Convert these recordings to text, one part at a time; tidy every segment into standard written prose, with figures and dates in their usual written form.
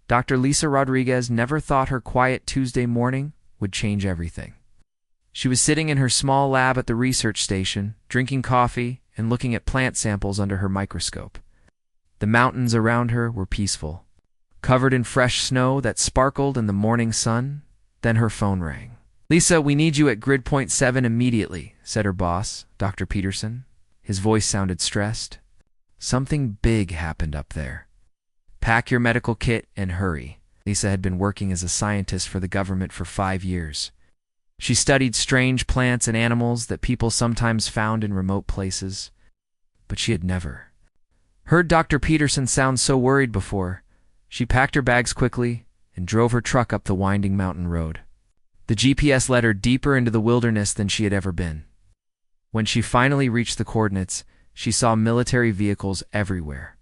Dr. Lisa Rodriguez never thought her quiet Tuesday morning would change everything. She was sitting in her small lab at the research station, drinking coffee and looking at plant samples under her microscope. The mountains around her were peaceful, covered in fresh snow that sparkled in the morning sun. Then her phone rang. "Lisa, we need you at Grid Point 7 immediately," said her boss, Dr. Peterson. His voice sounded stressed. "Something big happened up there. Pack your medical kit and hurry." Lisa had been working as a scientist for the government for 5 years. She studied strange plants and animals that people sometimes found in remote places, but she had never heard Dr. Peterson sound so worried before. She packed her bags quickly and drove her truck up the winding mountain road. The GPS led her deeper into the wilderness than she had ever been. When she finally reached the coordinates, she saw military vehicles everywhere.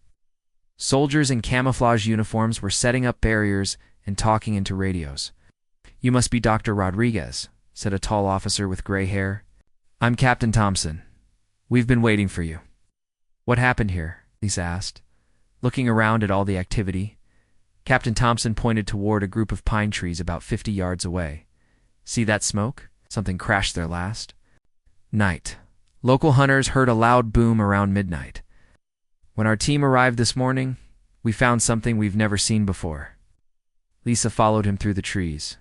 Soldiers in camouflage uniforms were setting up barriers and talking into radios. "You must be Dr. Rodriguez," said a tall officer with gray hair. "I'm Captain Thompson. We've been waiting for you." "What happened here?" Lisa asked, looking around at all the activity. Captain Thompson pointed toward a group of pine trees about 50 yards away. "See that smoke? Something crashed there last night. Local hunters heard a loud boom around midnight. When our team arrived this morning, we found something we've never seen before." Lisa followed him through the trees.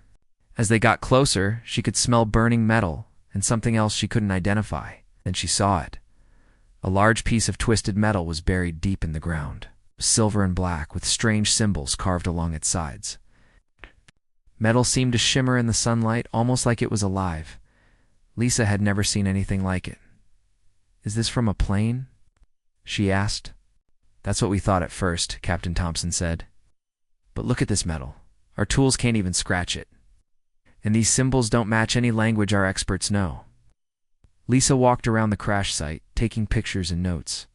As they got closer, she could smell burning metal and something else she couldn't identify. Then she saw it. A large piece of twisted metal was buried deep in the ground, silver and black, with strange symbols carved along its sides. Metal seemed to shimmer in the sunlight, almost like it was alive. Lisa had never seen anything like it. "Is this from a plane?" she asked. "That's what we thought at first," Captain Thompson said. "But look at this metal. Our tools can't even scratch it. And these symbols don't match any language our experts know." Lisa walked around the crash site, taking pictures and notes.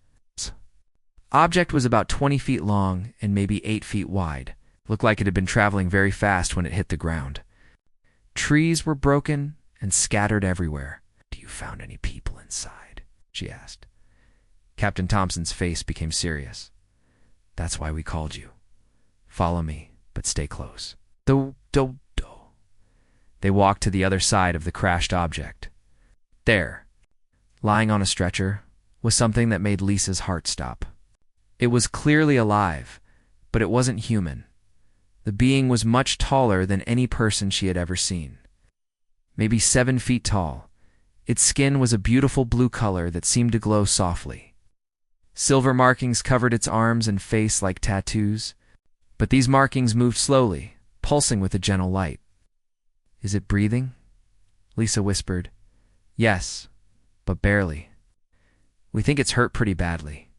Object was about 20 feet long and maybe 8 feet wide. Looked like it had been traveling very fast when it hit the ground. Trees were broken and scattered everywhere. "Do you found any people inside?" she asked. Captain Thompson's face became serious. "That's why we called you. Follow me, but stay close." They walked to the other side of the crashed object. There, lying on a stretcher, was something that made Lisa's heart stop. It was clearly alive, but it wasn't human. The being was much taller than any person she had ever seen. Maybe 7 feet tall. Its skin was a beautiful blue color that seemed to glow softly. Silver markings covered its arms and face like tattoos, but these markings moved slowly, pulsing with a gentle light. "Is it breathing?" Lisa whispered. "Yes, but barely. We think it's hurt pretty badly.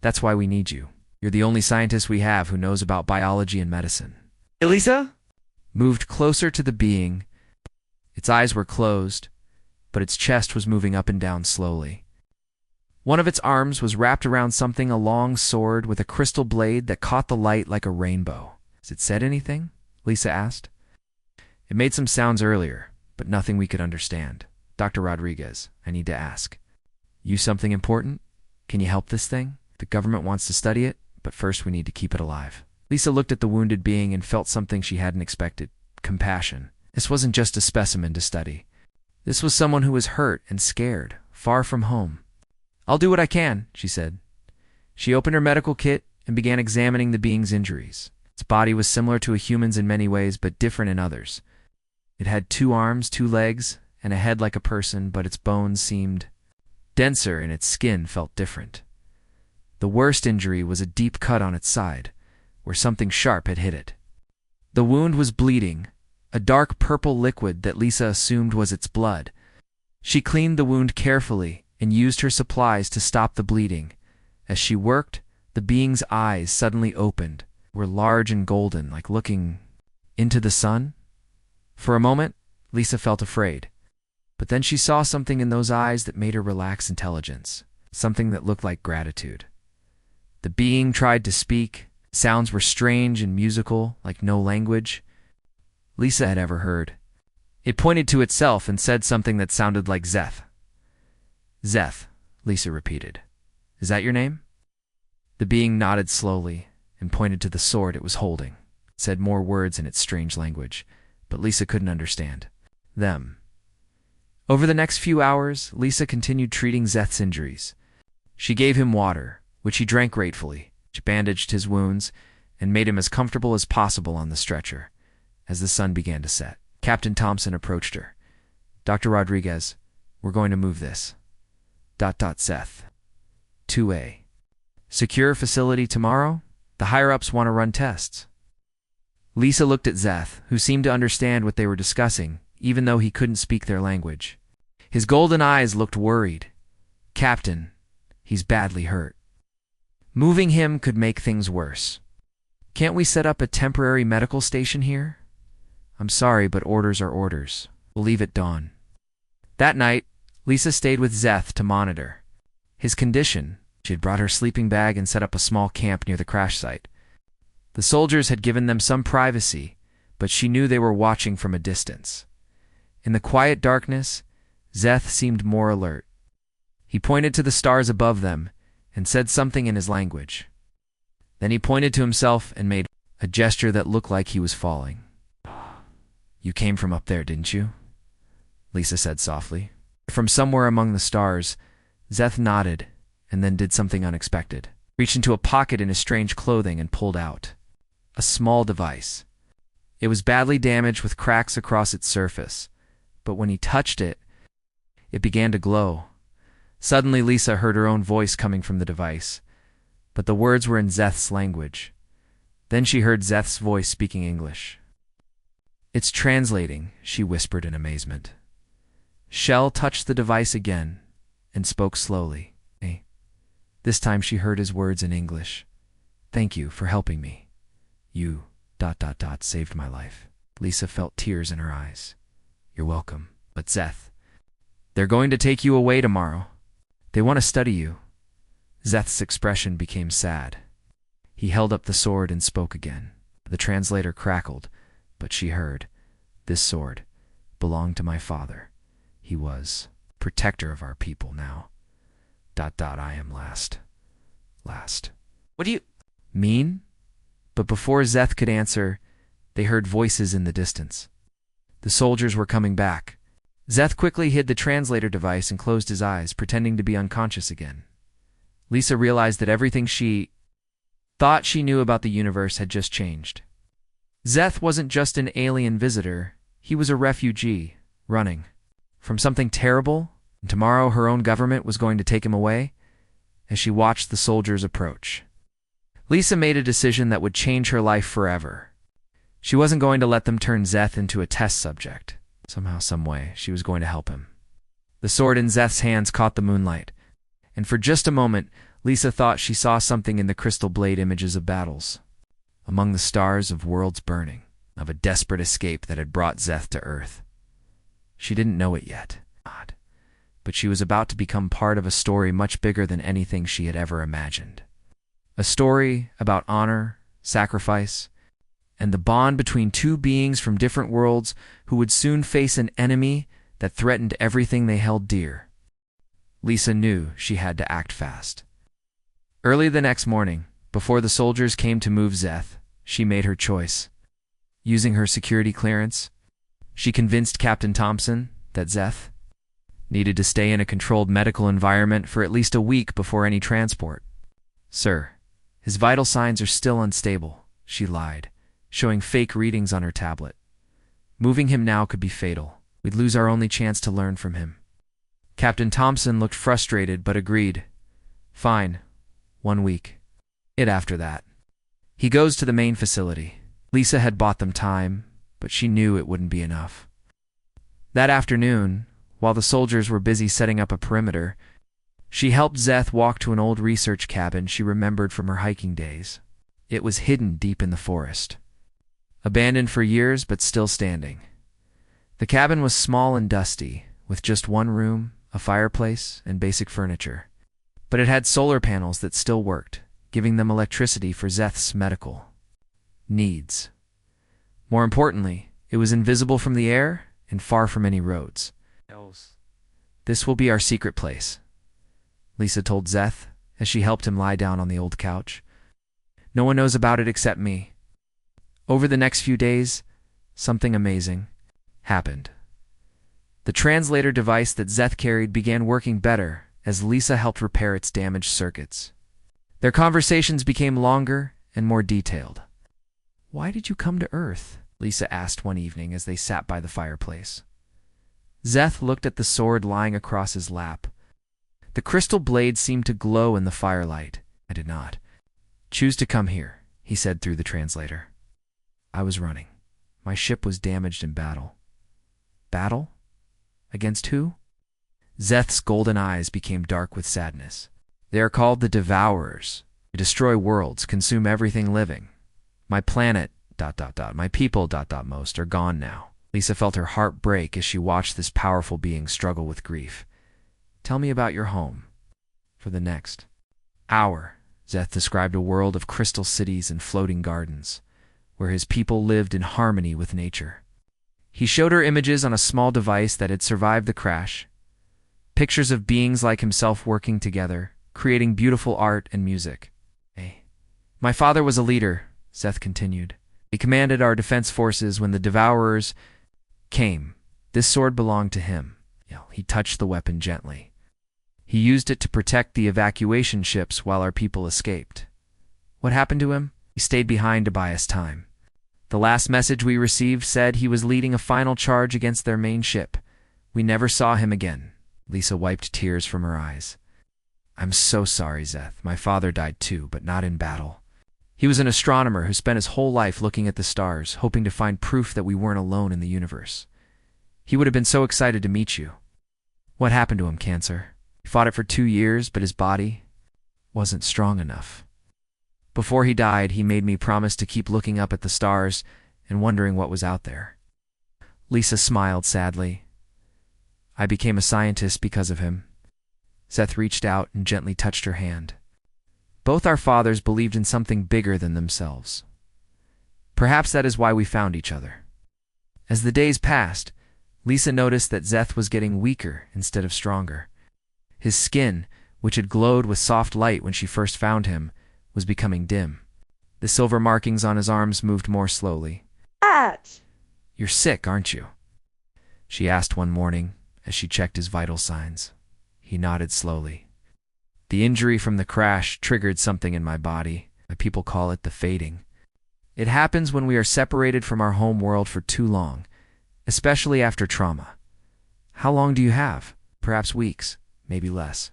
That's why we need you. You're the only scientist we have who knows about biology and medicine." "Lisa?" Moved closer to the being. Its eyes were closed, but its chest was moving up and down slowly. One of its arms was wrapped around something, a long sword with a crystal blade that caught the light like a rainbow. "Has it said anything?" Lisa asked. "It made some sounds earlier, but nothing we could understand. Dr. Rodriguez, I need to ask. You something important? Can you help this thing? The government wants to study it, but first we need to keep it alive." Lisa looked at the wounded being and felt something she hadn't expected: compassion. This wasn't just a specimen to study. This was someone who was hurt and scared, far from home. "I'll do what I can," she said. She opened her medical kit and began examining the being's injuries. Its body was similar to a human's in many ways, but different in others. It had 2 arms, 2 legs, and a head like a person, but its bones seemed denser and its skin felt different. The worst injury was a deep cut on its side, where something sharp had hit it. The wound was bleeding, a dark purple liquid that Lisa assumed was its blood. She cleaned the wound carefully and used her supplies to stop the bleeding. As she worked, the being's eyes suddenly opened, were large and golden, like looking into the sun. For a moment, Lisa felt afraid, but then she saw something in those eyes that made her relax intelligence, something that looked like gratitude. The being tried to speak. Sounds were strange and musical, like no language Lisa had ever heard. It pointed to itself and said something that sounded like Zeth. "Zeth," Lisa repeated. "Is that your name?" The being nodded slowly and pointed to the sword it was holding. said more words in its strange language, but Lisa couldn't understand them. Over the next few hours, Lisa continued treating Zeth's injuries. She gave him water, which he drank gratefully. She bandaged his wounds and made him as comfortable as possible on the stretcher. As the sun began to set, Captain Thompson approached her. "Dr. Rodriguez, we're going to move this. Zeth. 2A. Secure facility tomorrow? The higher-ups want to run tests." Lisa looked at Zeth, who seemed to understand what they were discussing, even though he couldn't speak their language. His golden eyes looked worried. "Captain, he's badly hurt. Moving him could make things worse. Can't we set up a temporary medical station here? I'm sorry, but orders are orders. We'll leave at dawn." That night, Lisa stayed with Zeth to monitor his condition. She had brought her sleeping bag and set up a small camp near the crash site. The soldiers had given them some privacy, but she knew they were watching from a distance. In the quiet darkness, Zeth seemed more alert. He pointed to the stars above them and said something in his language. Then he pointed to himself and made a gesture that looked like he was falling. "You came from up there, didn't you?" Lisa said softly. From somewhere among the stars, Zeth nodded and then did something unexpected. Reached into a pocket in his strange clothing and pulled out a small device. It was badly damaged with cracks across its surface, but when he touched it, it began to glow. Suddenly, Lisa heard her own voice coming from the device, but the words were in Zeth's language. Then she heard Zeth's voice speaking English. "It's translating," she whispered in amazement. Shell touched the device again and spoke slowly. This time she heard his words in English. "Thank you for helping me. You... saved my life." Lisa felt tears in her eyes. "You're welcome. But Zeth, they're going to take you away tomorrow. They want to study you." Zeth's expression became sad. He held up the sword and spoke again. The translator crackled, but she heard, "This sword belonged to my father. He was protector of our people now. I am last. What do you mean?" But before Zeth could answer, they heard voices in the distance. The soldiers were coming back. Zeth quickly hid the translator device and closed his eyes, pretending to be unconscious again. Lisa realized that everything she thought she knew about the universe had just changed. Zeth wasn't just an alien visitor, he was a refugee, running from something terrible, and tomorrow her own government was going to take him away. As she watched the soldiers approach, Lisa made a decision that would change her life forever. She wasn't going to let them turn Zeth into a test subject. Somehow, someway, she was going to help him. The sword in Zeth's hands caught the moonlight, and for just a moment, Lisa thought she saw something in the crystal blade images of battles. Among the stars of worlds burning, of a desperate escape that had brought Zeth to Earth. She didn't know it yet, but she was about to become part of a story much bigger than anything she had ever imagined. A story about honor, sacrifice, and the bond between two beings from different worlds who would soon face an enemy that threatened everything they held dear. Lisa knew she had to act fast. Early the next morning, before the soldiers came to move Zeth, she made her choice. Using her security clearance, she convinced Captain Thompson that Zeth needed to stay in a controlled medical environment for at least a week before any transport. "Sir, his vital signs are still unstable," she lied, showing fake readings on her tablet. "Moving him now could be fatal. We'd lose our only chance to learn from him." Captain Thompson looked frustrated but agreed. "Fine. 1 week. After that, he goes to the main facility." Lisa had bought them time, but she knew it wouldn't be enough. That afternoon, while the soldiers were busy setting up a perimeter, she helped Zeth walk to an old research cabin she remembered from her hiking days. It was hidden deep in the forest. Abandoned for years, but still standing. The cabin was small and dusty, with just one room, a fireplace, and basic furniture. But it had solar panels that still worked, giving them electricity for Zeth's medical needs. More importantly, it was invisible from the air and far from any roads. "This will be our secret place," Lisa told Zeth as she helped him lie down on the old couch. "No one knows about it except me." Over the next few days, something amazing happened. The translator device that Zeth carried began working better as Lisa helped repair its damaged circuits. Their conversations became longer and more detailed. "Why did you come to Earth?" Lisa asked one evening as they sat by the fireplace. Zeth looked at the sword lying across his lap. The crystal blade seemed to glow in the firelight. "I did not choose to come here," he said through the translator. "I was running. My ship was damaged in battle." "Battle? Against who?" Zeth's golden eyes became dark with sadness. "They are called the Devourers. They destroy worlds, consume everything living. My planet, my people, most are gone now." Lisa felt her heart break as she watched this powerful being struggle with grief. "Tell me about your home." For the next hour, Zeth described a world of crystal cities and floating gardens, where his people lived in harmony with nature. He showed her images on a small device that had survived the crash, pictures of beings like himself working together, creating beautiful art and music. "My father was a leader," Zeth continued. "He commanded our defense forces when the Devourers came. This sword belonged to him." He touched the weapon gently. "He used it to protect the evacuation ships while our people escaped." "What happened to him?" "He stayed behind to buy us time. The last message we received said he was leading a final charge against their main ship. We never saw him again." Lisa wiped tears from her eyes. "I'm so sorry, Zeth. My father died too, but not in battle. He was an astronomer who spent his whole life looking at the stars, hoping to find proof that we weren't alone in the universe. He would have been so excited to meet you." "What happened to him, cancer?" "He fought it for 2 years, but his body wasn't strong enough. Before he died, he made me promise to keep looking up at the stars and wondering what was out there." Lisa smiled sadly. "I became a scientist because of him." Zeth reached out and gently touched her hand. "Both our fathers believed in something bigger than themselves. Perhaps that is why we found each other." As the days passed, Lisa noticed that Zeth was getting weaker instead of stronger. His skin, which had glowed with soft light when she first found him, was becoming dim. The silver markings on his arms moved more slowly. "You're sick, aren't you?" she asked one morning as she checked his vital signs. He nodded slowly. "The injury from the crash triggered something in my body. My people call it the fading. It happens when we are separated from our home world for too long, especially after trauma." "How long do you have?" "Perhaps weeks, maybe less."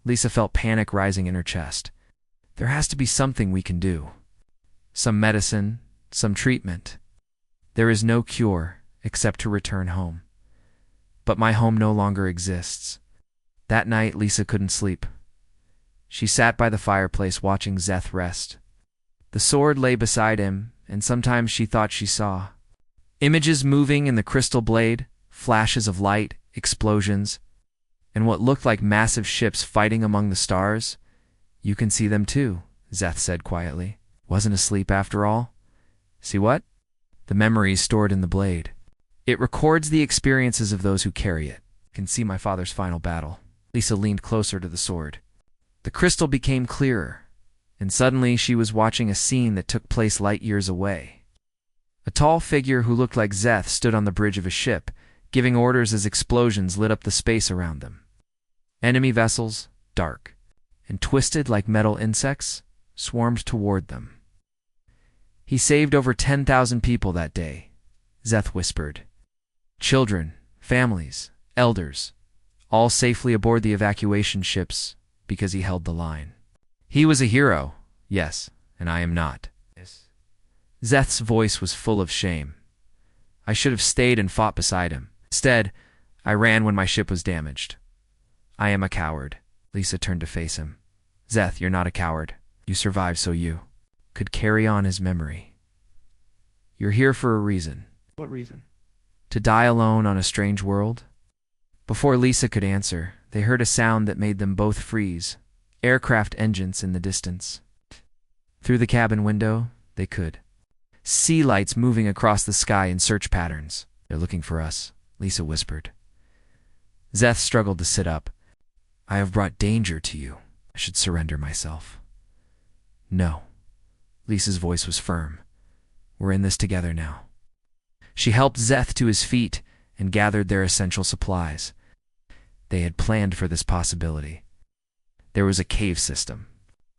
Lisa felt panic rising in her chest. "There has to be something we can do. Some medicine, some treatment. There is no cure except to return home. But my home no longer exists." That night, Lisa couldn't sleep. She sat by the fireplace watching Zeth rest. The sword lay beside him, and sometimes she thought she saw images moving in the crystal blade, flashes of light, explosions, and what looked like massive ships fighting among the stars. "You can see them too," Zeth said quietly. "Wasn't asleep after all." "See what?" "The memories stored in the blade. It records the experiences of those who carry it. I can see my father's final battle." Lisa leaned closer to the sword. The crystal became clearer, and suddenly she was watching a scene that took place light years away. A tall figure who looked like Zeth stood on the bridge of a ship, giving orders as explosions lit up the space around them. Enemy vessels, dark and twisted like metal insects, swarmed toward them. "He saved over 10,000 people that day," Zeth whispered. "Children, families, elders, all safely aboard the evacuation ships because he held the line. He was a hero, yes, and I am not." Zeth's voice was full of shame. "I should have stayed and fought beside him. Instead, I ran when my ship was damaged. I am a coward." Lisa turned to face him. "Zeth, you're not a coward. You survived so you could carry on his memory. You're here for a reason." "What reason?" "To die alone on a strange world?" Before Lisa could answer, they heard a sound that made them both freeze. Aircraft engines in the distance. Through the cabin window, they could see lights moving across the sky in search patterns. "They're looking for us," Lisa whispered. Zeth struggled to sit up. "I have brought danger to you. I should surrender myself." "No." Lisa's voice was firm. We're in this together now. She helped Zeth to his feet and gathered their essential supplies. They had planned for this possibility. There was a cave system,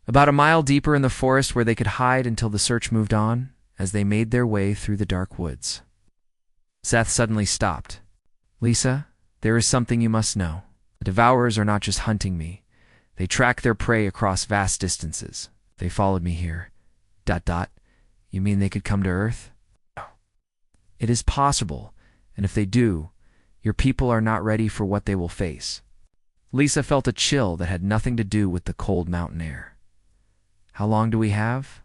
about a mile deeper in the forest where they could hide until the search moved on as they made their way through the dark woods. Zeth suddenly stopped. Lisa, there is something you must know. The Devourers are not just hunting me. They track their prey across vast distances. They followed me here. ... You mean they could come to Earth? No. It is possible, and if they do, your people are not ready for what they will face. Lisa felt a chill that had nothing to do with the cold mountain air. How long do we have?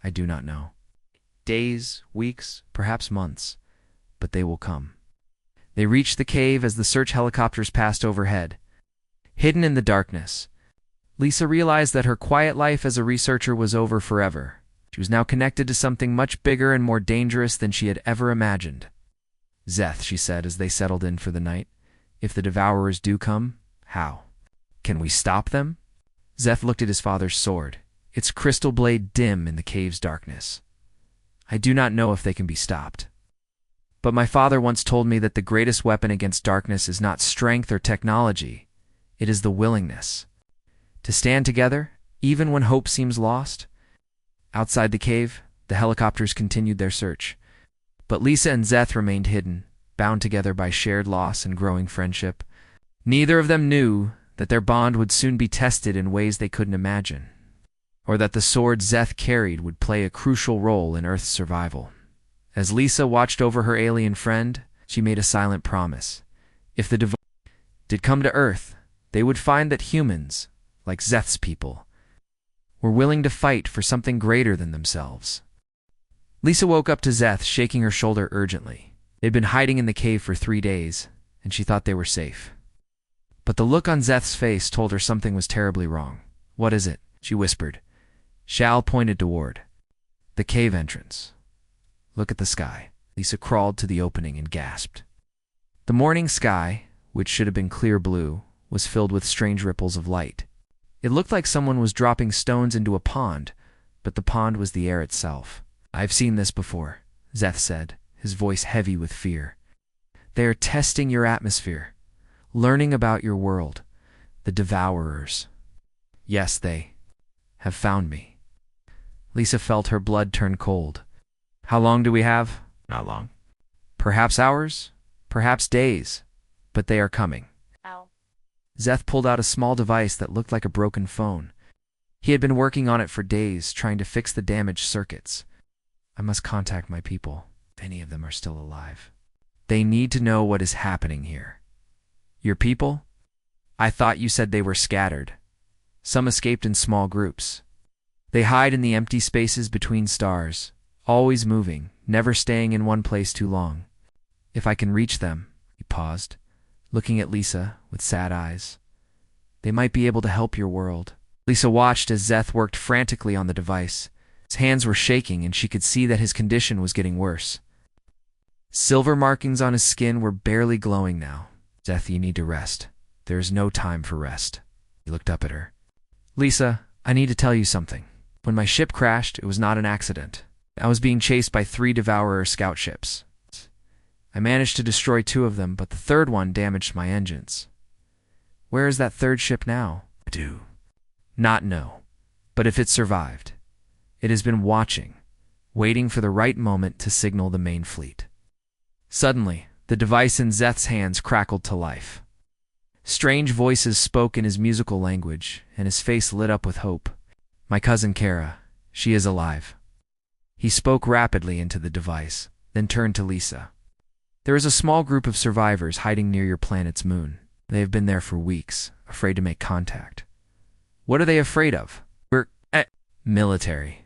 I do not know. Days, weeks, perhaps months, but they will come. They reached the cave as the search helicopters passed overhead. Hidden in the darkness, Lisa realized that her quiet life as a researcher was over forever. She was now connected to something much bigger and more dangerous than she had ever imagined. Zeth, she said as they settled in for the night, if the Devourers do come, how? Can we stop them? Zeth looked at his father's sword, its crystal blade dim in the cave's darkness. I do not know if they can be stopped. But my father once told me that the greatest weapon against darkness is not strength or technology. It is the willingness to stand together, even when hope seems lost. Outside the cave, the helicopters continued their search. But Lisa and Zeth remained hidden, bound together by shared loss and growing friendship. Neither of them knew that their bond would soon be tested in ways they couldn't imagine, or that the sword Zeth carried would play a crucial role in Earth's survival. As Lisa watched over her alien friend, she made a silent promise. If the Devourers did come to Earth, they would find that humans, like Zeth's people, were willing to fight for something greater than themselves. Lisa woke up to Zeth shaking her shoulder urgently. They'd been hiding in the cave for 3 days, and she thought they were safe. But the look on Zeth's face told her something was terribly wrong. What is it? She whispered. Shal pointed toward the cave entrance. Look at the sky. Lisa crawled to the opening and gasped. The morning sky, which should have been clear blue, was filled with strange ripples of light. It looked like someone was dropping stones into a pond, but the pond was the air itself. I've seen this before, Zeth said, his voice heavy with fear. They are testing your atmosphere, learning about your world. The Devourers. Yes, they have found me. Lisa felt her blood turn cold. How long do we have? Not long. Perhaps hours, perhaps days, but they are coming. Ow. Zeth pulled out a small device that looked like a broken phone. He had been working on it for days, trying to fix the damaged circuits. I must contact my people, if any of them are still alive. They need to know what is happening here. Your people? I thought you said they were scattered. Some escaped in small groups. They hide in the empty spaces between stars, always moving, never staying in one place too long. If I can reach them, he paused, looking at Lisa with sad eyes. They might be able to help your world. Lisa watched as Zeth worked frantically on the device. His hands were shaking and she could see that his condition was getting worse. Silver markings on his skin were barely glowing now. Zeth, you need to rest. There is no time for rest. He looked up at her. Lisa, I need to tell you something. When my ship crashed, it was not an accident. I was being chased by 3 Devourer scout ships. I managed to destroy 2 of them, but the 3rd one damaged my engines. Where is that 3rd ship now? I do not know. But if it survived, it has been watching, waiting for the right moment to signal the main fleet. Suddenly, the device in Zeth's hands crackled to life. Strange voices spoke in his musical language, and his face lit up with hope. My cousin Kara, she is alive. He spoke rapidly into the device, then turned to Lisa. There is a small group of survivors hiding near your planet's moon. They have been there for weeks, afraid to make contact. What are they afraid of? We're military.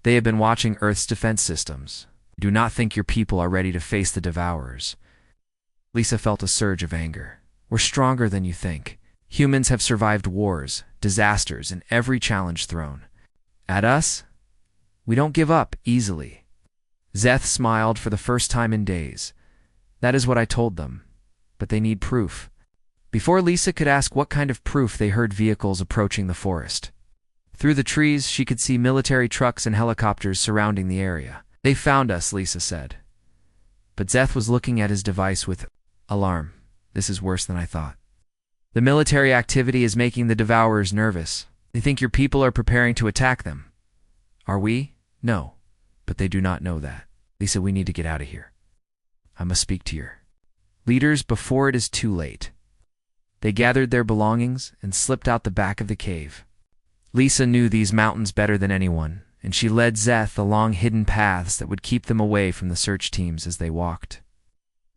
They have been watching Earth's defense systems. Do not think your people are ready to face the Devourers. Lisa felt a surge of anger. We're stronger than you think. Humans have survived wars, disasters, and every challenge thrown. At us, we don't give up easily. Zeth smiled for the first time in days. That is what I told them. But they need proof. Before Lisa could ask what kind of proof, they heard vehicles approaching the forest. Through the trees, she could see military trucks and helicopters surrounding the area. They found us, Lisa said. But Zeth was looking at his device with alarm. This is worse than I thought. The military activity is making the Devourers nervous. They think your people are preparing to attack them. Are we? No. But they do not know that. Lisa, we need to get out of here. I must speak to your leaders before it is too late. They gathered their belongings and slipped out the back of the cave. Lisa knew these mountains better than anyone, and she led Zeth along hidden paths that would keep them away from the search teams as they walked.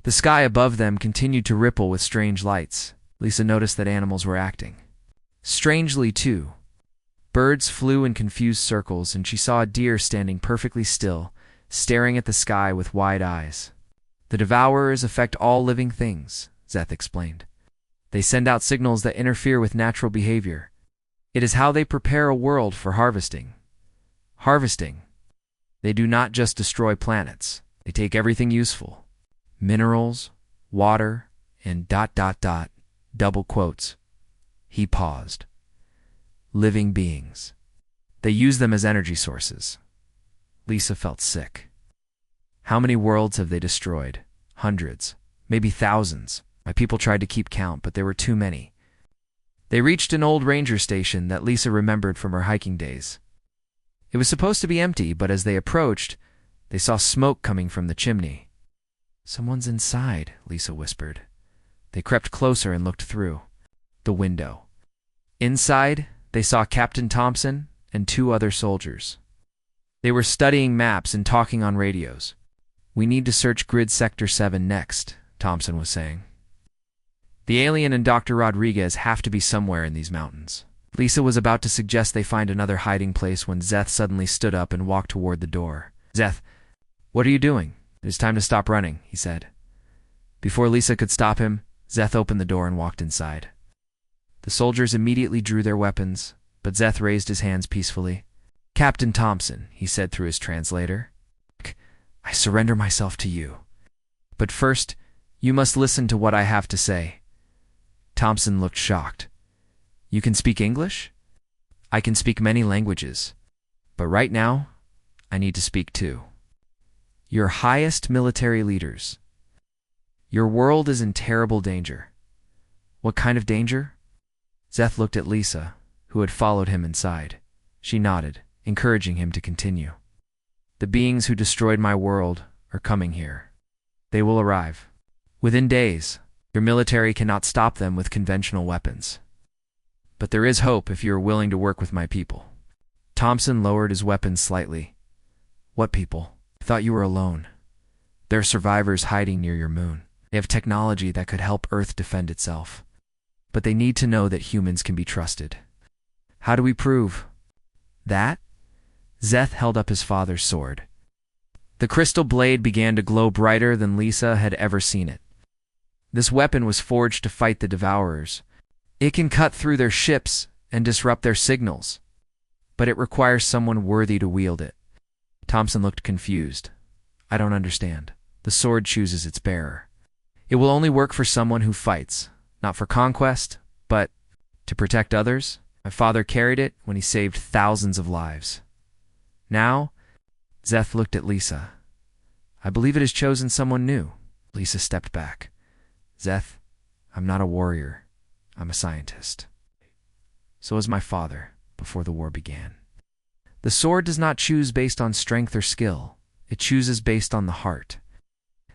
The sky above them continued to ripple with strange lights. Lisa noticed that animals were acting strangely, too. Birds flew in confused circles, and she saw a deer standing perfectly still, staring at the sky with wide eyes. The Devourers affect all living things, Zeth explained. They send out signals that interfere with natural behavior. It is how they prepare a world for harvesting. Harvesting. They do not just destroy planets. They take everything useful. Minerals, water, and ... double quotes. He paused. Living beings. They use them as energy sources. Lisa felt sick. How many worlds have they destroyed? Hundreds, maybe thousands. My people tried to keep count, but there were too many. They reached an old ranger station that Lisa remembered from her hiking days. It was supposed to be empty, but as they approached, they saw smoke coming from the chimney. Someone's inside, Lisa whispered. They crept closer and looked through the window. Inside, they saw Captain Thompson and 2 other soldiers. They were studying maps and talking on radios. We need to search Grid Sector 7 next, Thompson was saying. The alien and Dr. Rodriguez have to be somewhere in these mountains. Lisa was about to suggest they find another hiding place when Zeth suddenly stood up and walked toward the door. Zeth, what are you doing? It is time to stop running, he said. Before Lisa could stop him, Zeth opened the door and walked inside. The soldiers immediately drew their weapons, but Zeth raised his hands peacefully. Captain Thompson, he said through his translator. I surrender myself to you. But first, you must listen to what I have to say. Thompson looked shocked. You can speak English? I can speak many languages. But right now, I need to speak too. Your highest military leaders. Your world is in terrible danger. What kind of danger? Zeth looked at Lisa, who had followed him inside. She nodded, encouraging him to continue. The beings who destroyed my world are coming here. They will arrive. Within days. Your military cannot stop them with conventional weapons. But there is hope if you are willing to work with my people. Thompson lowered his weapon slightly. What people? I thought you were alone. There are survivors hiding near your moon. They have technology that could help Earth defend itself. But they need to know that humans can be trusted. How do we prove that? Zeth held up his father's sword. The crystal blade began to glow brighter than Lisa had ever seen it. This weapon was forged to fight the Devourers. It can cut through their ships and disrupt their signals. But it requires someone worthy to wield it. Thompson looked confused. I don't understand. The sword chooses its bearer. It will only work for someone who fights, not for conquest, but to protect others. My father carried it when he saved thousands of lives. Now, Zeth looked at Lisa. I believe it has chosen someone new. Lisa stepped back. Zeth, I'm not a warrior. I'm a scientist. So was my father before the war began. The sword does not choose based on strength or skill. It chooses based on the heart.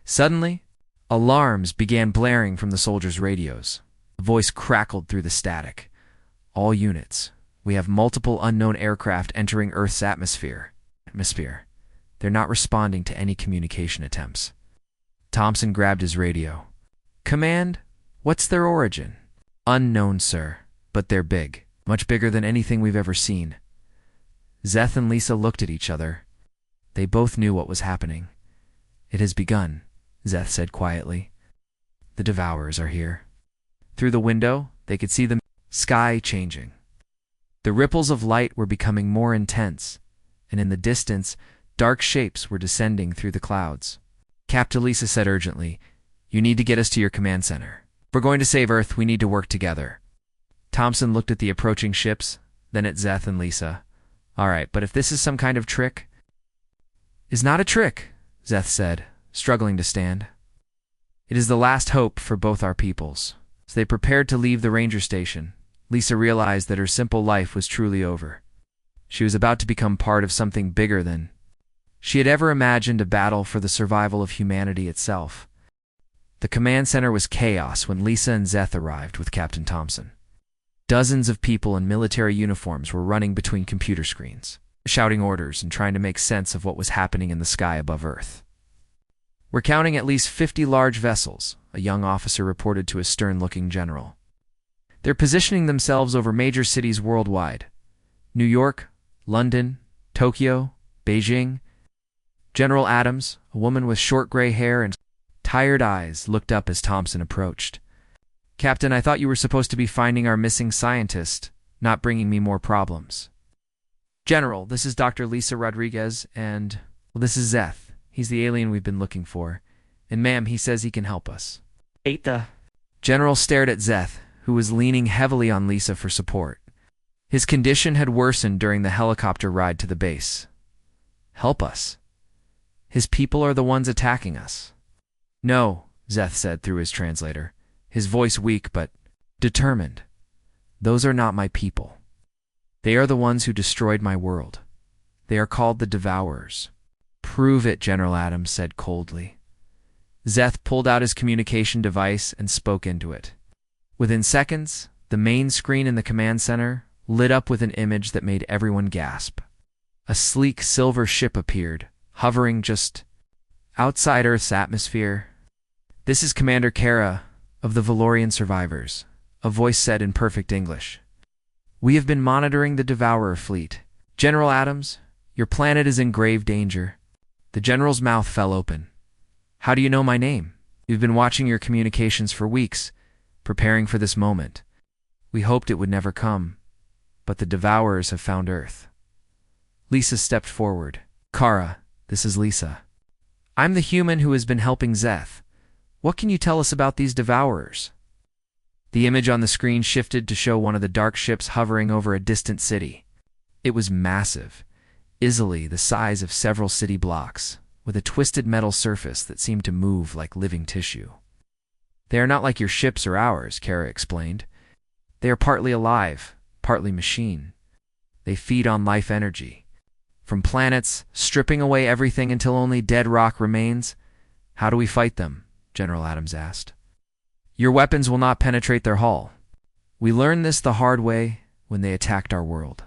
Suddenly, alarms began blaring from the soldiers' radios. A voice crackled through the static. All units. We have multiple unknown aircraft entering Earth's atmosphere. They're not responding to any communication attempts. Thompson grabbed his radio. Command, what's their origin? Unknown, sir, but they're big. Much bigger than anything we've ever seen. Zeth and Lisa looked at each other. They both knew what was happening. It has begun, Zeth said quietly. The Devourers are here. Through the window, they could see the sky changing. The ripples of light were becoming more intense, and in the distance, dark shapes were descending through the clouds. Captain Lisa said urgently, You need to get us to your command center. If we're going to save Earth, we need to work together. Thompson looked at the approaching ships, then at Zeth and Lisa. All right, but if this is some kind of trick... is not a trick, Zeth said, struggling to stand. It is the last hope for both our peoples. As they prepared to leave the ranger station, Lisa realized that her simple life was truly over. She was about to become part of something bigger than she had ever imagined, a battle for the survival of humanity itself. The command center was chaos when Lisa and Zeth arrived with Captain Thompson. Dozens of people in military uniforms were running between computer screens, shouting orders and trying to make sense of what was happening in the sky above Earth. "We're counting at least 50 large vessels," a young officer reported to a stern-looking general. "They're positioning themselves over major cities worldwide. New York, London, Tokyo, Beijing." General Adams, a woman with short gray hair and tired eyes, looked up as Thompson approached. "Captain, I thought you were supposed to be finding our missing scientist, not bringing me more problems." "General, this is Dr. Lisa Rodriguez, and this is Zeth. He's the alien we've been looking for. And ma'am, he says he can help us." General stared at Zeth, who was leaning heavily on Lisa for support. His condition had worsened during the helicopter ride to the base. "Help us? His people are the ones attacking us." "No," Zeth said through his translator, his voice weak but determined. "Those are not my people. They are the ones who destroyed my world. They are called the Devourers." "Prove it," General Adams said coldly. Zeth pulled out his communication device and spoke into it. Within seconds, the main screen in the command center lit up with an image that made everyone gasp. A sleek silver ship appeared, hovering just outside Earth's atmosphere. "This is Commander Kara of the Valorian survivors," a voice said in perfect English. "We have been monitoring the Devourer fleet. General Adams, your planet is in grave danger." The general's mouth fell open. "How do you know my name? You've been watching your communications for weeks, preparing for this moment. We hoped it would never come, but the Devourers have found Earth." Lisa stepped forward. "Kara, this is Lisa. I'm the human who has been helping Zeth. What can you tell us about these Devourers?" The image on the screen shifted to show one of the dark ships hovering over a distant city. It was massive, easily the size of several city blocks, with a twisted metal surface that seemed to move like living tissue. "They are not like your ships or ours," Kara explained. "They are partly alive, partly machine. They feed on life energy. From planets, stripping away everything until only dead rock remains." "How do we fight them?" General Adams asked. "Your weapons will not penetrate their hull. We learned this the hard way when they attacked our world.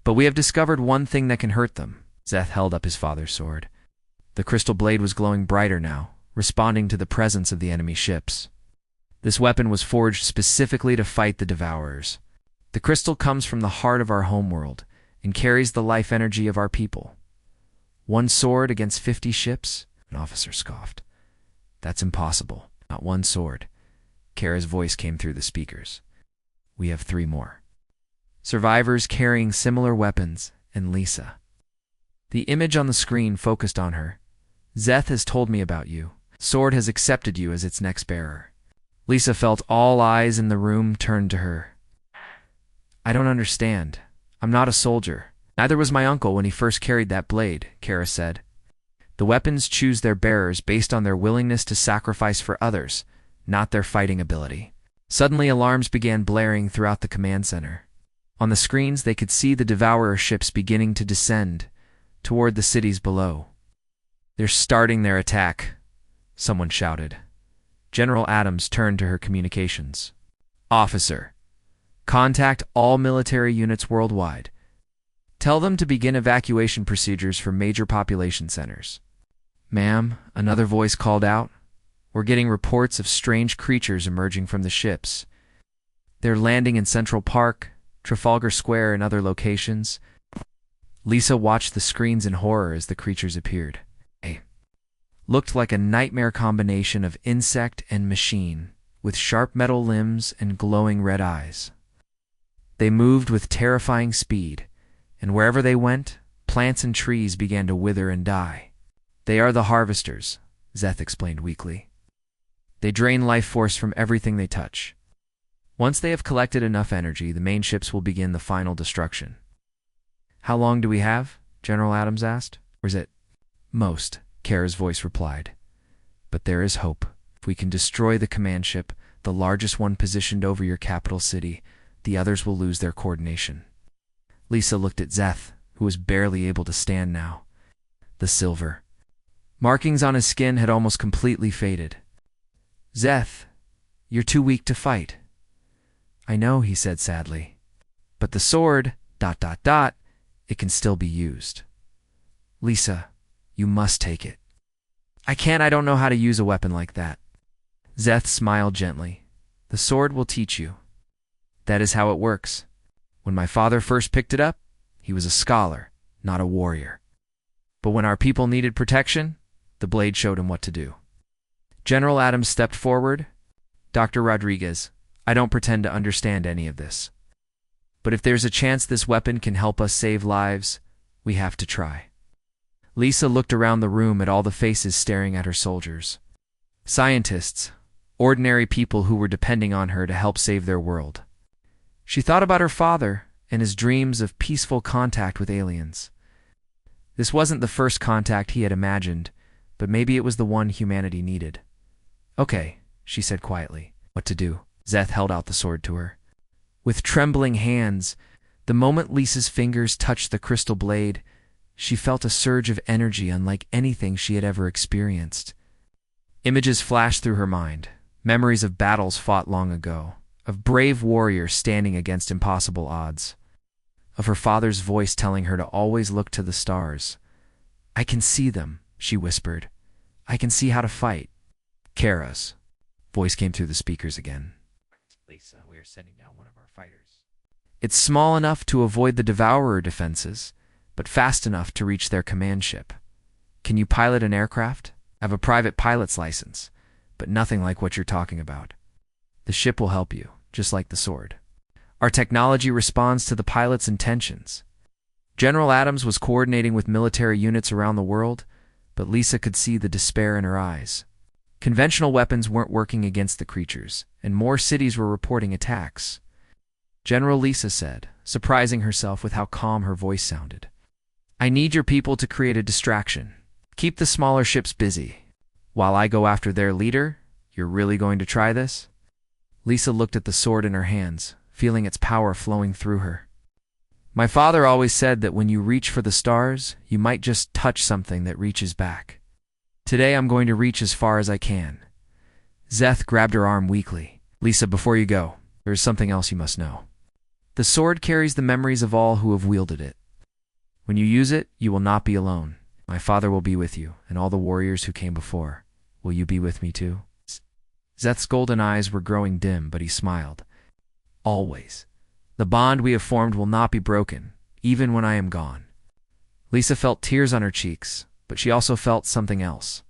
But we have discovered one thing that can hurt them." Zeth held up his father's sword. The crystal blade was glowing brighter now, responding to the presence of the enemy ships. "This weapon was forged specifically to fight the Devourers. The crystal comes from the heart of our homeworld and carries the life energy of our people. One sword against 50 ships?" An officer scoffed. "That's impossible. Not one sword." Kara's voice came through the speakers. "We have 3 more. Survivors carrying similar weapons, and Lisa." The image on the screen focused on her. "Zeth has told me about you. Sword has accepted you as its next bearer." Lisa felt all eyes in the room turned to her. "I don't understand. I'm not a soldier. Neither was my uncle when he first carried that blade," Kara said. "The weapons choose their bearers based on their willingness to sacrifice for others, not their fighting ability." Suddenly, alarms began blaring throughout the command center. On the screens, they could see the Devourer ships beginning to descend toward the cities below. "They're starting their attack," someone shouted. General Adams turned to her communications. "Officer, contact all military units worldwide. Tell them to begin evacuation procedures for major population centers." "Ma'am," another voice called out, "we're getting reports of strange creatures emerging from the ships. They're landing in Central Park, Trafalgar Square, and other locations." Lisa watched the screens in horror as the creatures appeared. They looked like a nightmare combination of insect and machine, with sharp metal limbs and glowing red eyes. They moved with terrifying speed, and wherever they went, plants and trees began to wither and die. "They are the harvesters," Zeth explained weakly. "They drain life force from everything they touch. Once they have collected enough energy, the main ships will begin the final destruction." "How long do we have?" General Adams asked. "Or is it Most, Kara's voice replied. But there is hope. If we can destroy the command ship, the largest one positioned over your capital city, the others will lose their coordination. Lisa looked at Zeth, who was barely able to stand now. The silver markings on his skin had almost completely faded. Zeth, you're too weak to fight. I know, he said sadly. But the sword, ... it can still be used. Lisa, you must take it. I can't, I don't know how to use a weapon like that. Zeth smiled gently. The sword will teach you. That is how it works. When my father first picked it up, he was a scholar, not a warrior. But when our people needed protection, the blade showed him what to do. General Adams stepped forward. Dr. Rodriguez, I don't pretend to understand any of this. But if there's a chance this weapon can help us save lives, we have to try. Lisa looked around the room at all the faces staring at her soldiers. Scientists, ordinary people who were depending on her to help save their world. She thought about her father and his dreams of peaceful contact with aliens. This wasn't the first contact he had imagined, but maybe it was the one humanity needed. Okay, she said quietly. What to do? Zeth held out the sword to her. With trembling hands, the moment Lisa's fingers touched the crystal blade, she felt a surge of energy unlike anything she had ever experienced. Images flashed through her mind, memories of battles fought long ago, of brave warriors standing against impossible odds, of her father's voice telling her to always look to the stars. I can see them, she whispered. I can see how to fight. Kara's voice came through the speakers again. Lisa, we are sending down one of our fighters. It's small enough to avoid the Devourer defenses, but fast enough to reach their command ship. Can you pilot an aircraft? I have a private pilot's license, but nothing like what you're talking about. The ship will help you, just like the sword. Our technology responds to the pilot's intentions. General Adams was coordinating with military units around the world, but Lisa could see the despair in her eyes. Conventional weapons weren't working against the creatures, and more cities were reporting attacks. General Lisa said, surprising herself with how calm her voice sounded. I need your people to create a distraction. Keep the smaller ships busy. While I go after their leader, you're really going to try this? Lisa looked at the sword in her hands, feeling its power flowing through her. My father always said that when you reach for the stars, you might just touch something that reaches back. Today I'm going to reach as far as I can. Zeth grabbed her arm weakly. Lisa, before you go, there is something else you must know. The sword carries the memories of all who have wielded it. When you use it, you will not be alone. My father will be with you, and all the warriors who came before. Will you be with me too? Zeth's golden eyes were growing dim, but he smiled. Always. The bond we have formed will not be broken, even when I am gone. Lisa felt tears on her cheeks, but she also felt something else.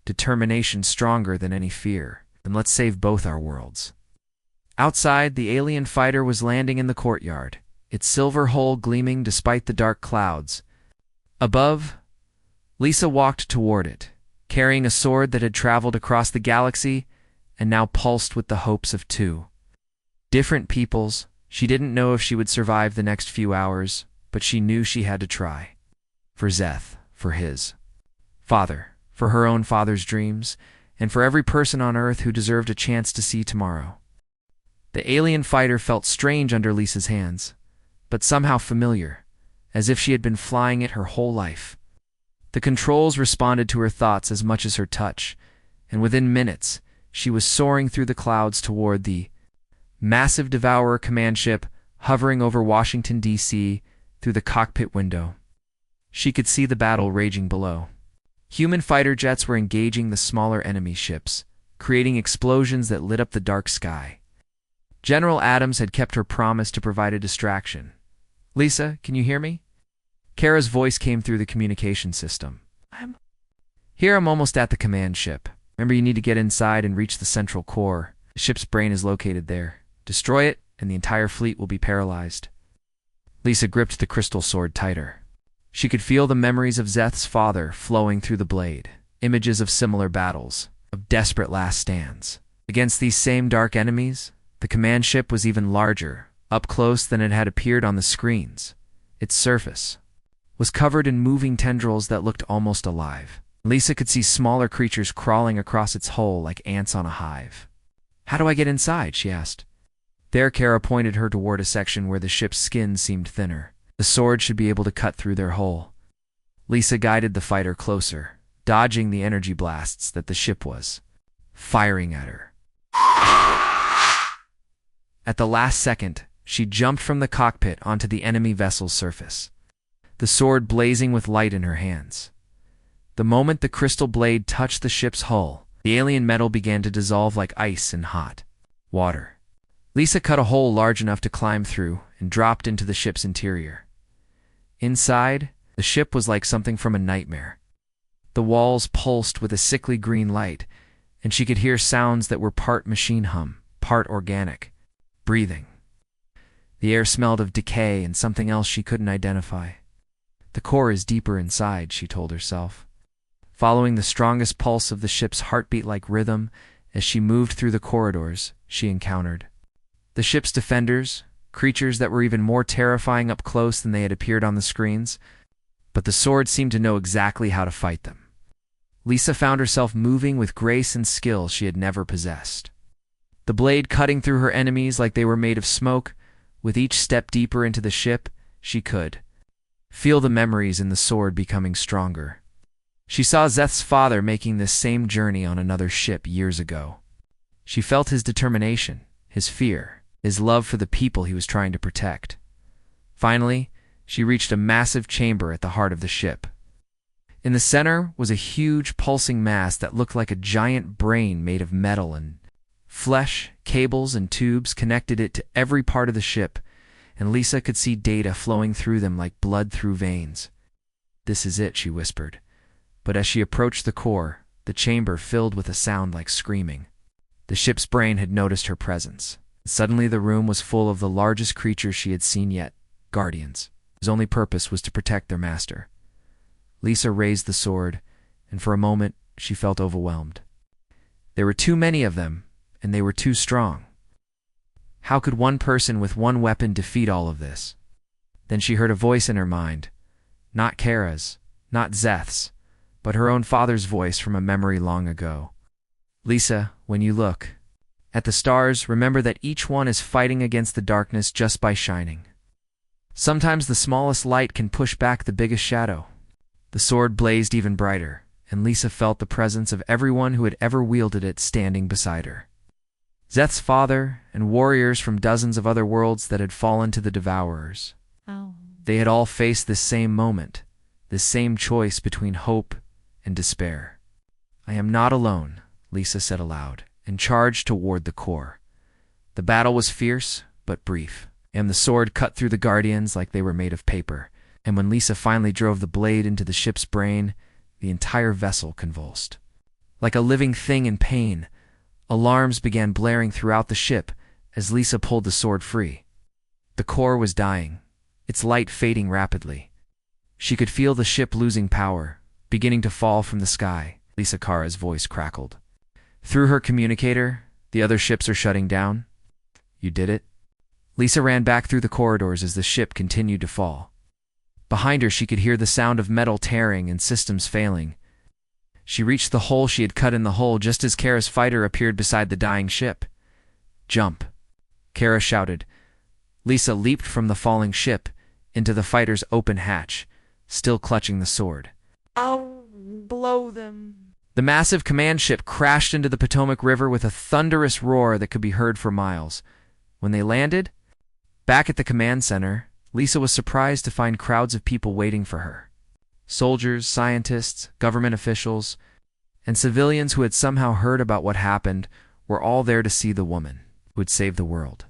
Determination stronger than any fear. And let's save both our worlds. Outside, the alien fighter was landing in the courtyard, its silver hull gleaming despite the dark clouds. Above, Lisa walked toward it, carrying a sword that had traveled across the galaxy and now pulsed with the hopes of two. Different peoples. She didn't know if she would survive the next few hours, but she knew she had to try. For Zeth, for his father, for her own father's dreams, and for every person on Earth who deserved a chance to see tomorrow. The alien fighter felt strange under Lisa's hands, but somehow familiar, as if she had been flying it her whole life. The controls responded to her thoughts as much as her touch, and within minutes, she was soaring through the clouds toward the massive Devourer command ship hovering over Washington, D.C. through the cockpit window. She could see the battle raging below. Human fighter jets were engaging the smaller enemy ships, creating explosions that lit up the dark sky. General Adams had kept her promise to provide a distraction. Lisa, can you hear me? Kara's voice came through the communication system. I'm almost at the command ship. Remember, you need to get inside and reach the central core. The ship's brain is located there. Destroy it, and the entire fleet will be paralyzed. Lisa gripped the crystal sword tighter. She could feel the memories of Zeth's father flowing through the blade, images of similar battles, of desperate last stands. Against these same dark enemies, the command ship was even larger, up close than it had appeared on the screens. Its surface was covered in moving tendrils that looked almost alive. Lisa could see smaller creatures crawling across its hull like ants on a hive. "How do I get inside?" she asked. There, Kara pointed her toward a section where the ship's skin seemed thinner. The sword should be able to cut through their hull. Lisa guided the fighter closer, dodging the energy blasts that the ship was firing at her. At the last second, she jumped from the cockpit onto the enemy vessel's surface, the sword blazing with light in her hands. The moment the crystal blade touched the ship's hull, the alien metal began to dissolve like ice in hot water. Lisa cut a hole large enough to climb through and dropped into the ship's interior. Inside, the ship was like something from a nightmare. The walls pulsed with a sickly green light, and she could hear sounds that were part machine hum, part organic, breathing. The air smelled of decay and something else she couldn't identify. "The core is deeper inside," she told herself, following the strongest pulse of the ship's heartbeat-like rhythm. As she moved through the corridors, she encountered the ship's defenders, creatures that were even more terrifying up close than they had appeared on the screens, but the sword seemed to know exactly how to fight them. Lisa found herself moving with grace and skill she had never possessed, the blade cutting through her enemies like they were made of smoke. With each step deeper into the ship, she could feel the memories in the sword becoming stronger. She saw Zeth's father making this same journey on another ship years ago. She felt his determination, his fear, his love for the people he was trying to protect. Finally, she reached a massive chamber at the heart of the ship. In the center was a huge pulsing mass that looked like a giant brain made of metal and flesh. Cables and tubes connected it to every part of the ship, and Lisa could see data flowing through them like blood through veins. "This is it," she whispered. But as she approached the core, the chamber filled with a sound like screaming. The ship's brain had noticed her presence. Suddenly the room was full of the largest creatures she had seen yet, guardians, whose only purpose was to protect their master. Lisa raised the sword, and for a moment she felt overwhelmed. There were too many of them, and they were too strong. How could one person with one weapon defeat all of this? Then she heard a voice in her mind, not Kara's, not Zeth's, but her own father's voice from a memory long ago. "Lisa, when you look at the stars, remember that each one is fighting against the darkness just by shining. Sometimes the smallest light can push back the biggest shadow." The sword blazed even brighter, and Lisa felt the presence of everyone who had ever wielded it standing beside her. Zeth's father and warriors from dozens of other worlds that had fallen to the Devourers. They had all faced this same moment, this same choice between hope and despair. "I am not alone," Lisa said aloud, and charged toward the core. The battle was fierce, but brief, and the sword cut through the guardians like they were made of paper. And when Lisa finally drove the blade into the ship's brain, the entire vessel convulsed. Like a living thing in pain, alarms began blaring throughout the ship as Lisa pulled the sword free. The core was dying, its light fading rapidly. She could feel the ship losing power, beginning to fall from the sky. Lisa Kara's voice crackled. Through her communicator, "The other ships are shutting down." "You did it?" Lisa ran back through the corridors as the ship continued to fall. Behind her, she could hear the sound of metal tearing and systems failing. She reached the hole she had cut in the hull just as Kara's fighter appeared beside the dying ship. "Jump!" Kara shouted. Lisa leaped from the falling ship into the fighter's open hatch, still clutching the sword. "I'll blow them." The massive command ship crashed into the Potomac River with a thunderous roar that could be heard for miles. When they landed, back at the command center, Lisa was surprised to find crowds of people waiting for her. Soldiers, scientists, government officials, and civilians who had somehow heard about what happened were all there to see the woman who had saved the world.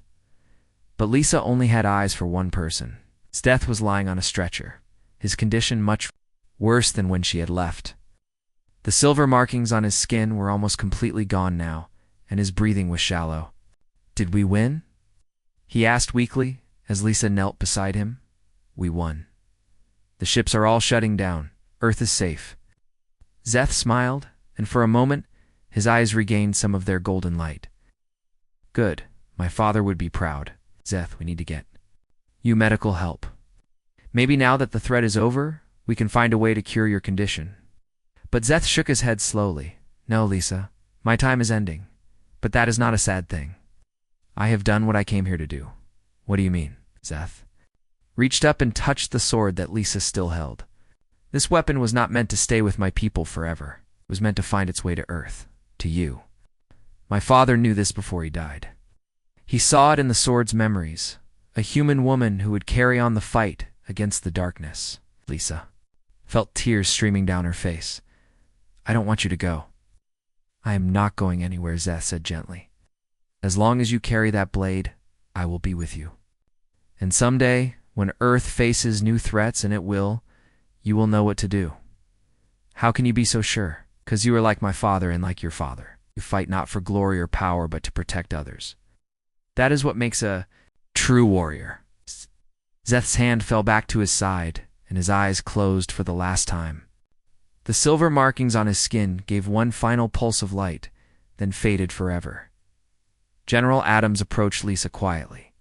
But Lisa only had eyes for one person. Zeth was lying on a stretcher, his condition much worse than when she had left. The silver markings on his skin were almost completely gone now, and his breathing was shallow. "Did we win?" he asked weakly as Lisa knelt beside him. "We won. The ships are all shutting down. Earth is safe." Zeth smiled, and for a moment, his eyes regained some of their golden light. "Good. My father would be proud. Zeth, we need to get you medical help. Maybe now that the threat is over, We can find a way to cure your condition. But Zeth shook his head slowly. No, Lisa, my time is ending. But that is not a sad thing. I have done what I came here to do. What do you mean? Zeth reached up and touched the sword that Lisa still held. This weapon was not meant to stay with my people forever. It was meant to find its way to Earth, to you. My father knew this before he died. He saw it in the sword's memories, a human woman who would carry on the fight against the darkness. Lisa felt tears streaming down her face. I don't want you to go. I am not going anywhere, Zeth said gently. As long as you carry that blade, I will be with you. And someday, when Earth faces new threats, and it will, you will know what to do. How can you be so sure? Because you are like my father and like your father. You fight not for glory or power, but to protect others. That is what makes a true warrior. Zeth's hand fell back to his side, and his eyes closed for the last time. The silver markings on his skin gave one final pulse of light, then faded forever. General Adams approached Lisa quietly.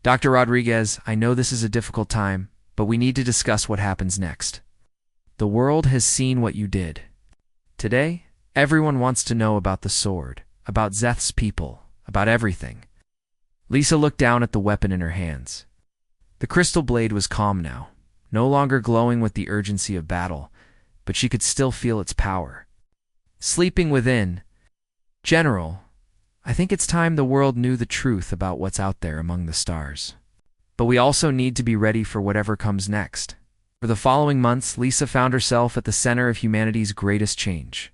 Dr. Rodriguez, I know this is a difficult time, but we need to discuss what happens next. The world has seen what you did. Today, everyone wants to know about the sword, about Zeth's people, about everything. Lisa looked down at the weapon in her hands. The crystal blade was calm now, no longer glowing with the urgency of battle, but she could still feel its power. Sleeping within, General, I think it's time the world knew the truth about what's out there among the stars. But we also need to be ready for whatever comes next. For the following months, Lisa found herself at the center of humanity's greatest change.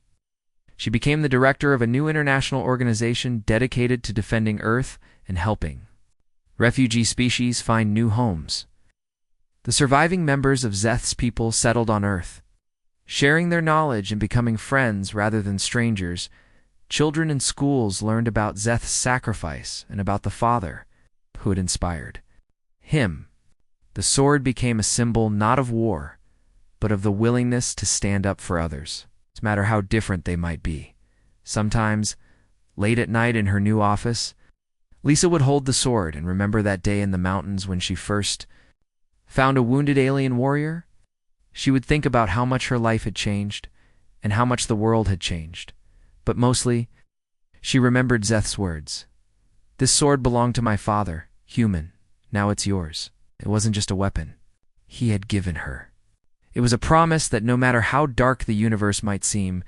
She became the director of a new international organization dedicated to defending Earth and helping refugee species find new homes. The surviving members of Zeth's people settled on Earth. Sharing their knowledge and becoming friends rather than strangers, children in schools learned about Zeth's sacrifice and about the father who had inspired him. The sword became a symbol not of war, but of the willingness to stand up for others, no matter how different they might be. Sometimes, late at night in her new office, Lisa would hold the sword and remember that day in the mountains when she first found a wounded alien warrior. She would think about how much her life had changed and how much the world had changed. But mostly, she remembered Zeth's words. This sword belonged to my father, human. Now it's yours. It wasn't just a weapon. He had given her. It was a promise that no matter how dark the universe might seem,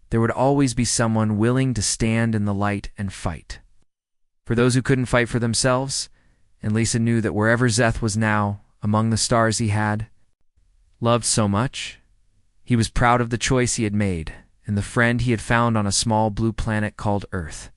there would always be someone willing to stand in the light and fight. For those who couldn't fight for themselves, and Lisa knew that wherever Zeth was now, among the stars he had loved so much, he was proud of the choice he had made and the friend he had found on a small blue planet called Earth.